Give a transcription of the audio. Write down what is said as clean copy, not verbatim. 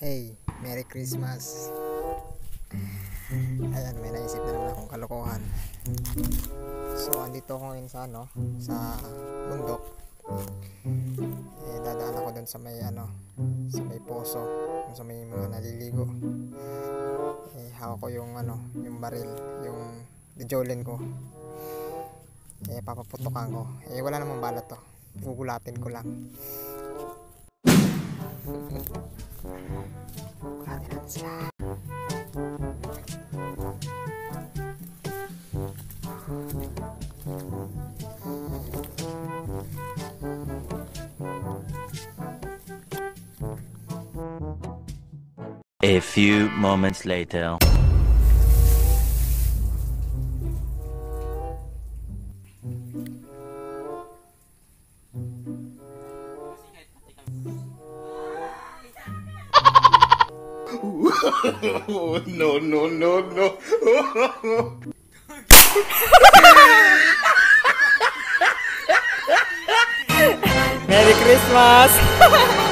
Hey, Merry Christmas. Ayan, may naisip na naman akong kalokohan. So, andito ako ngayon sa sa bundok. Dadaan ako dun sa may sa may poso, sa may mga naliligo. Hawak ko yung yung baril, yung dijolin ko. Papaputukan ko. Wala namang balat to. Gugulatin ko lang. Gugulatin natin sila. A few moments later. No, no, no, no. Merry Christmas!